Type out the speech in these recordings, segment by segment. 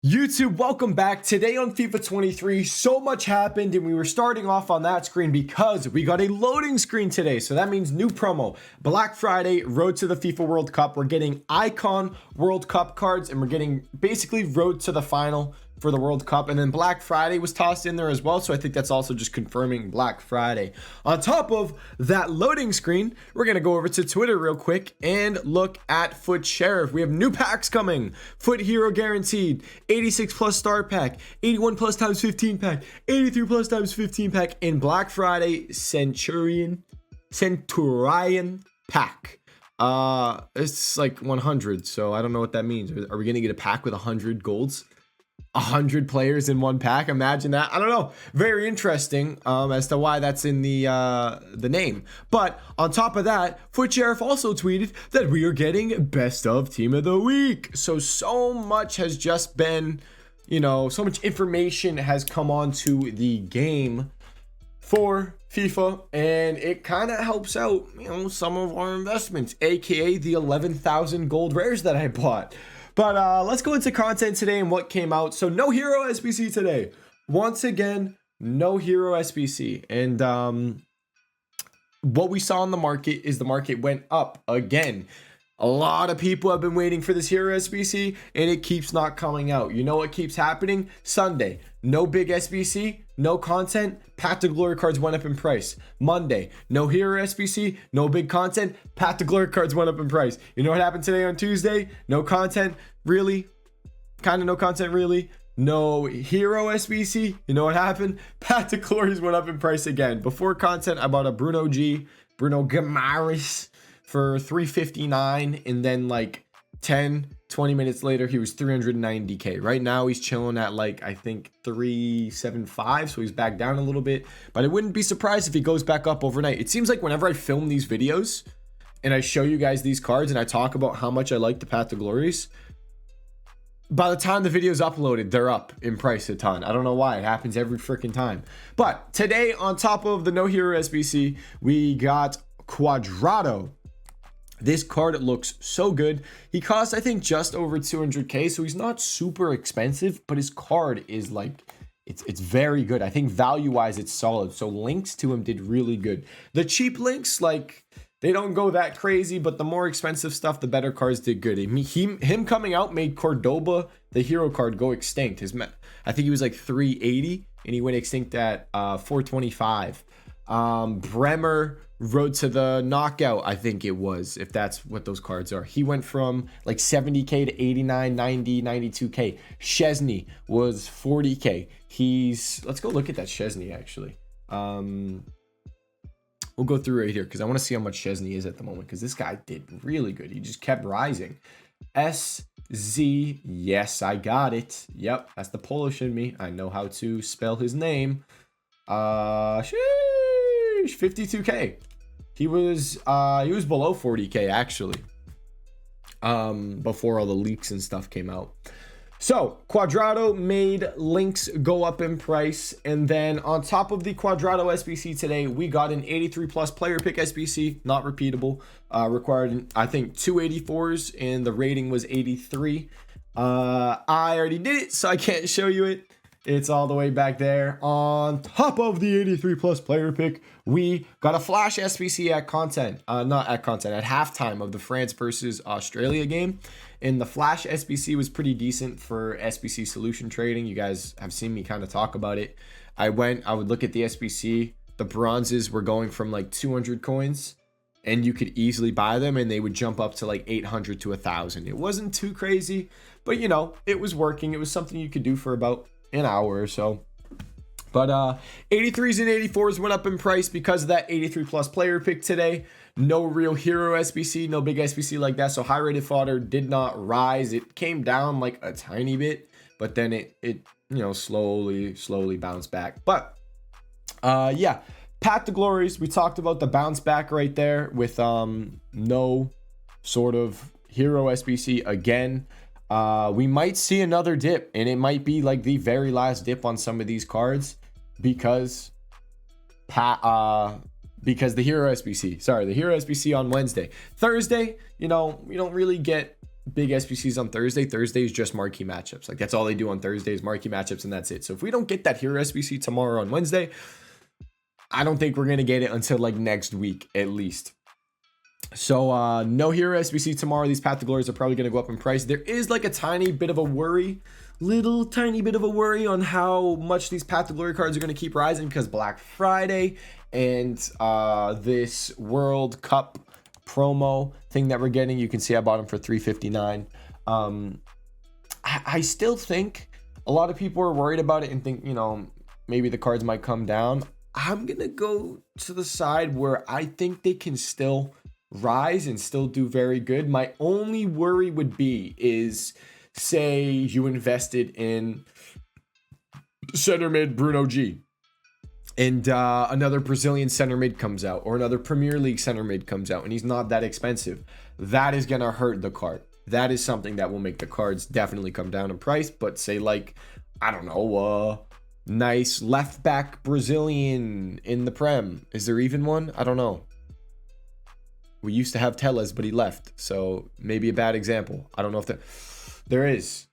YouTube, welcome back. Today on FIFA 23, so much happened and we were starting off on that screen because we got a loading screen today. So that means new promo, Black Friday, Road to the FIFA World Cup. We're getting Icon World Cup cards and we're getting basically Road to the Final for the World Cup. And then Black Friday was tossed in there as well. So I think that's also just confirming Black Friday. On top of that loading screen, we're going to go over to Twitter real quick and look at Foot Sheriff. We have new packs coming. Foot Hero Guaranteed, 86 plus star pack, 81 plus times 15 pack, 83 plus times 15 pack, and Black Friday Centurion pack. It's like 100, so I don't know what that means. Are we going to get a pack with 100 golds? 100 players in one pack? Imagine that. I don't know. Very interesting as to why that's in the name. But on top of that, Foot Sheriff also tweeted that we are getting best of team of the week. So much has just been, so much information has come onto the game for FIFA, and it kind of helps out, some of our investments, aka the 11,000 gold rares that I bought. But let's go into content today and what came out. So no hero SBC today. Once again, no hero SBC. And what we saw in the market is the market went up again. A lot of people have been waiting for this hero SBC and it keeps not coming out. You know what keeps happening? Sunday, no big SBC, no content, Path to Glory cards went up in price. Monday, no hero SBC, no big content, Path to Glory cards went up in price. You know what happened today on Tuesday? No content, really? Kind of no content, really? No hero SBC. You know what happened? Path to Glories went up in price again. Before content, I bought a Bruno Guimaraes for $359, and then like 20 minutes later he was 390k. Right now he's chilling at like I think 375, so he's back down a little bit, but I wouldn't be surprised if he goes back up overnight. It seems like whenever I film these videos and I show you guys these cards and I talk about how much I like the Path to Glories, by the time the video's uploaded, they're up in price a ton. I don't know why. It happens every freaking time. But today, on top of the no hero SBC, we got Quadrado. This card looks so good. He costs, I think, just over 200k, so he's not super expensive, but his card is like, it's very good. I think value-wise, it's solid. So links to him did really good. The cheap links, like, they don't go that crazy, but the more expensive stuff, the better cards did good. Him coming out made Cordoba, the hero card, go extinct. I think he was like 380, and he went extinct at 425. Bremer, Road to the Knockout, I think it was, if that's what those cards are. He went from like 70k to 89, 90, 92k. Chesney was 40k. Let's go look at that Chesney actually. We'll go through right here because I want to see how much Chesney is at the moment, because this guy did really good. He just kept rising. SZ, yes, I got it. Yep, that's the Polish in me. I know how to spell his name. 52k. He was below 40k actually, before all the leaks and stuff came out. So Quadrado made links go up in price, and then on top of the Quadrado SBC today, we got an 83 plus player pick SBC, not repeatable, required I think 284s and the rating was 83. I already did it, so I can't show you it. It's all the way back there. On top of the 83 plus player pick, we got a flash SBC at halftime of the France versus Australia game. And the flash SBC was pretty decent for SBC solution trading. You guys have seen me kind of talk about it. I would look at the SBC. The bronzes were going from like 200 coins and you could easily buy them and they would jump up to like 800 to 1,000. It wasn't too crazy, but it was working. It was something you could do for about an hour or so. But 83s and 84s went up in price because of that 83 plus player pick today. No real hero SBC, no big SBC like that, so high rated fodder did not rise. It came down like a tiny bit, but then it slowly bounced back. But yeah, Path to Glories, we talked about the bounce back right there with no sort of hero SBC again. We might see another dip, and it might be like the very last dip on some of these cards because the hero SBC on Wednesday. Thursday, we don't really get big SBCs on Thursday. Thursday is just marquee matchups. Like that's all they do on Thursdays, marquee matchups, and that's it. So if we don't get that hero SBC tomorrow on Wednesday, I don't think we're going to get it until like next week at least. So no hero SBC tomorrow. These Path to Glories are probably going to go up in price. There is like a tiny bit of a worry, little tiny bit of a worry on how much these Path to Glory cards are going to keep rising because Black Friday and this World Cup promo thing that we're getting. You can see I bought them for $359. I still think a lot of people are worried about it and think, you know, maybe the cards might come down. I'm going to go to the side where I think they can still rise and still do very good. My only worry would be is, say you invested in center mid Bruno G and another Brazilian center mid comes out, or another Premier League center mid comes out, and he's not that expensive. That is going to hurt the card. That is something that will make the cards definitely come down in price. But say like, I don't know, nice left back Brazilian in the Prem. Is there even one? I don't know. We used to have Telles, but he left. So maybe a bad example. I don't know if there is.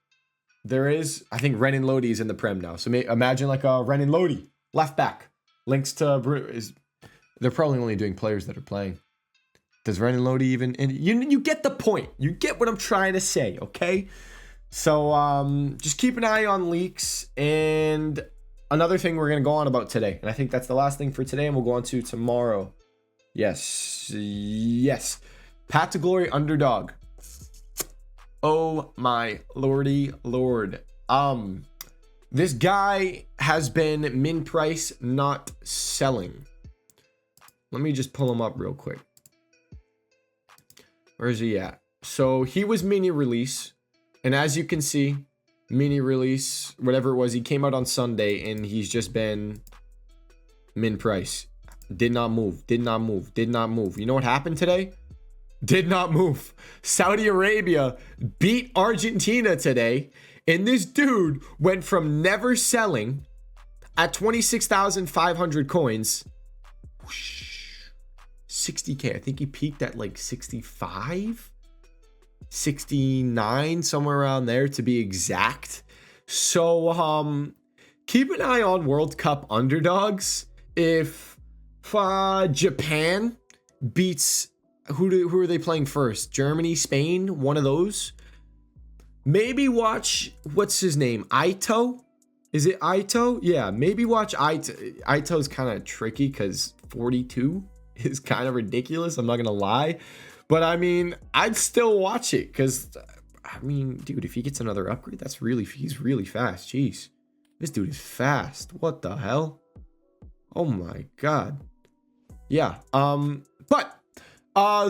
I think Renan Lodi is in the Prem now. So imagine like a Renan Lodi, left back. Links to they're probably only doing players that are playing. Does Renan Lodi even... And you get the point. You get what I'm trying to say, okay? So just keep an eye on leaks. And another thing we're going to go on about today. And I think that's the last thing for today. And we'll go on to tomorrow. Yes. Path to Glory underdog. Oh my lordy lord. This guy has been min price, not selling. Let me just pull him up real quick. Where is he at? So he was mini release, and as you can see, mini release, whatever it was, he came out on Sunday, and he's just been min price. Did not move. You know what happened today? Did not move. Saudi Arabia beat Argentina today, and this dude went from never selling at 26,500 coins, whoosh, 60K. I think he peaked at like 65, 69, somewhere around there to be exact. So keep an eye on World Cup underdogs. If Japan beats, who are they playing first? Germany, Spain, one of those. Maybe watch, what's his name? Ito? Is it Ito? Yeah, maybe watch Ito. Ito's kind of tricky because 42 is kind of ridiculous. I'm not going to lie. But I mean, I'd still watch it because, I mean, dude, if he gets another upgrade, he's really fast. Jeez. This dude is fast. What the hell? Oh my God. Yeah. But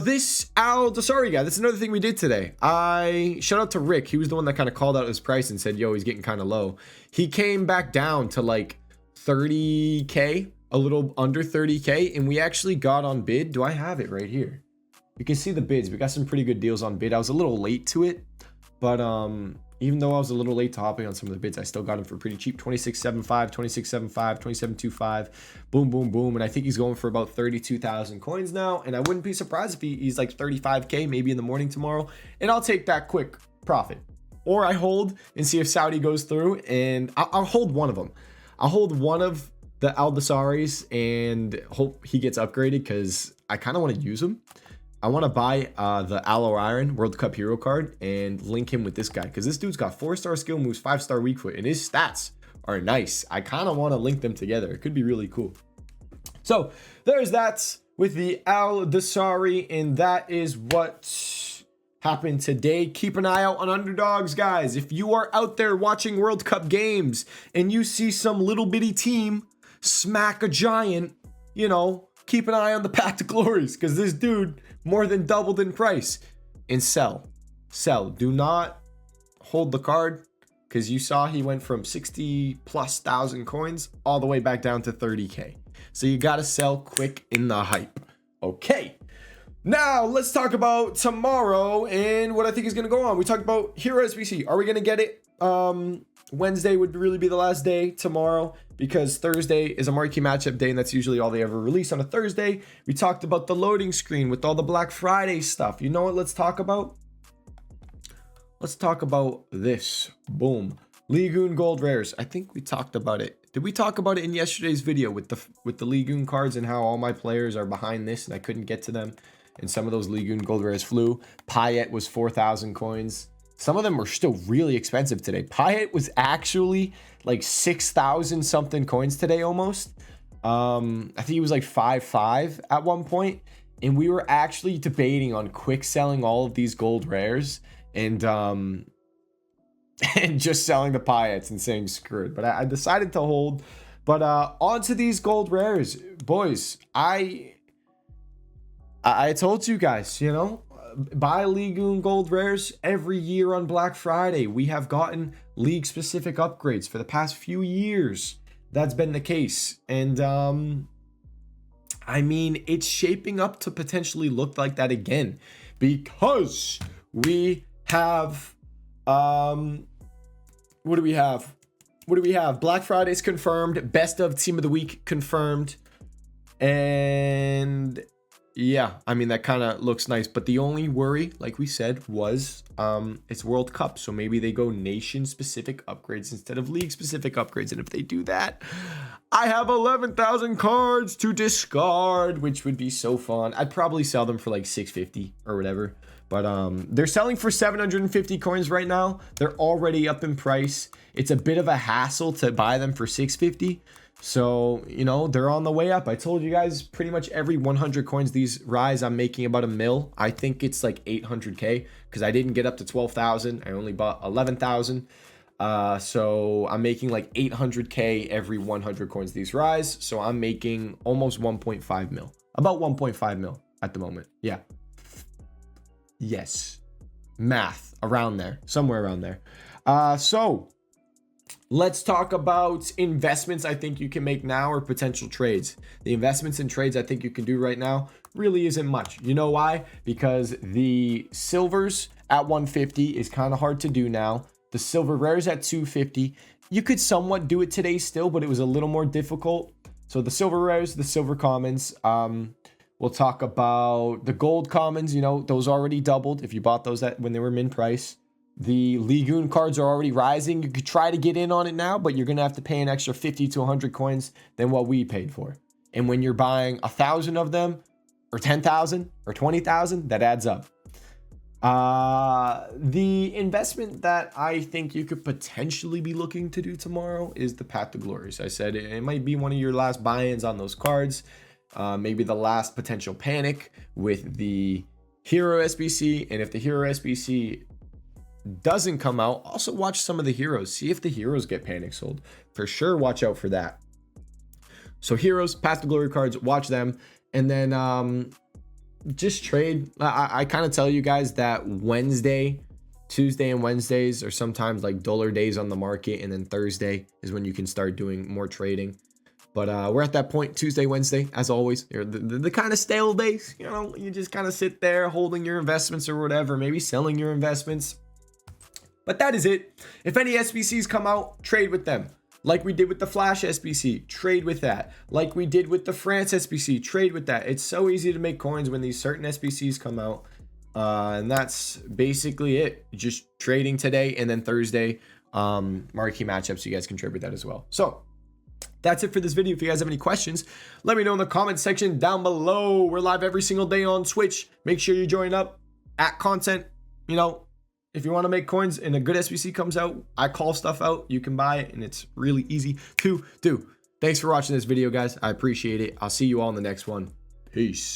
this Al Dasari guy, that's another thing we did today. Shout out to Rick. He was the one that kind of called out his price and said, yo, he's getting kind of low. He came back down to like 30K, a little under 30K, and we actually got on bid. Do I have it right here? You can see the bids. We got some pretty good deals on bid. I was a little late to it, but even though I was a little late to hopping on some of the bids, I still got him for pretty cheap. 26.75, 26.75, 27.25, boom, boom, boom. And I think he's going for about 32,000 coins now. And I wouldn't be surprised if he's like 35K maybe in the morning tomorrow. And I'll take that quick profit. Or I hold and see if Saudi goes through, and I'll hold one of them. I'll hold one of the Aldasaris and hope he gets upgraded because I kind of want to use him. I want to buy the Aloe Iron World Cup hero card and link him with this guy because this dude's got 4-star skill moves, 5-star weak foot, and his stats are nice. I kind of want to link them together. It could be really cool. So there's that with the Al Dasari, and that is what happened today. Keep an eye out on underdogs, guys. If you are out there watching World Cup games and you see some little bitty team smack a giant, you know, keep an eye on the Path to Glories because this dude more than doubled in price. And sell. Do not hold the card because you saw he went from 60+ thousand coins all the way back down to 30K. So you got to sell quick in the hype. Okay. Now let's talk about tomorrow and what I think is going to go on. We talked about Hero SBC. Are we going to get it? Wednesday would really be the last day tomorrow because Thursday is a marquee matchup day and that's usually all they ever release on a Thursday. We talked about the loading screen with all the Black Friday stuff. You know what let's talk about? let's talk about this. Boom. Ligoon Gold Rares. I think we talked about it. Did we talk about it in yesterday's video with the Ligoon cards and how all my players are behind this and I couldn't get to them? And some of those Ligoon Gold Rares flew. Payet was 4,000 coins. Some of them are still really expensive today. Payet was actually like 6,000 something coins today almost. I think he was like 5.5 at one point. And we were actually debating on quick selling all of these gold rares and just selling the Payets and saying screw it. But I decided to hold. But on to these gold rares. Boys, I told you guys, you know, buy Ligoon Gold Rares every year on Black Friday. We have gotten league-specific upgrades for the past few years. That's been the case. And, I mean, it's shaping up to potentially look like that again. Because we have, what do we have? What do we have? Black Friday's confirmed. Best of Team of the Week confirmed. And yeah, I mean, that kind of looks nice. But the only worry, like we said, was it's World Cup. So maybe they go nation-specific upgrades instead of league-specific upgrades. And if they do that, I have 11,000 cards to discard, which would be so fun. I'd probably sell them for like 650 or whatever. But they're selling for 750 coins right now. They're already up in price. It's a bit of a hassle to buy them for 650. So, you know, they're on the way up. I told you guys pretty much every 100 coins these rise, I'm making about a mil. I think it's like 800K because I didn't get up to 12,000. I only bought 11,000. So I'm making like 800K every 100 coins these rise. So I'm making almost 1.5 mil, about 1.5 mil at the moment. Yeah. Yes. Math around there, somewhere around there. So let's talk about investments I think you can make now or potential trades. The investments and trades I think you can do right now really isn't much. You know why? Because the silvers at 150 is kind of hard to do now. The silver rares at 250. You could somewhat do it today still, but it was a little more difficult. So the silver rares, the silver commons, we'll talk about the gold commons. You know, those already doubled if you bought those when they were min price. The Ligoon cards are already rising. You could try to get in on it now, but you're going to have to pay an extra 50 to 100 coins than what we paid for. And when you're buying 1,000 of them or 10,000 or 20,000, that adds up. The investment that I think you could potentially be looking to do tomorrow is the Path to Glories. I said it might be one of your last buy-ins on those cards. Maybe the last potential panic with the Hero SBC. And if the Hero SBC doesn't come out, also watch some of the heroes. See if the heroes get panic sold. For sure, watch out for that. So heroes, Path to Glory cards, watch them. And then just trade. I kind of tell you guys that Tuesday and Wednesdays are sometimes like duller days on the market. And then Thursday is when you can start doing more trading. But we're at that point, Tuesday, Wednesday, as always. The kind of stale days, you know, you just kind of sit there holding your investments or whatever, maybe selling your investments. But that is it. If any SBCs come out, trade with them. Like we did with the Flash SBC, trade with that. Like we did with the France SBC, trade with that. It's so easy to make coins when these certain SBCs come out. And that's basically it. Just trading today and then Thursday, marquee matchups. You guys can trade with that as well. So that's it for this video. If you guys have any questions, let me know in the comment section down below. We're live every single day on Twitch. Make sure you join up at content. You know, if you want to make coins and a good SBC comes out, I call stuff out. You can buy it and it's really easy to do. Thanks for watching this video, guys. I appreciate it. I'll see you all in the next one. Peace.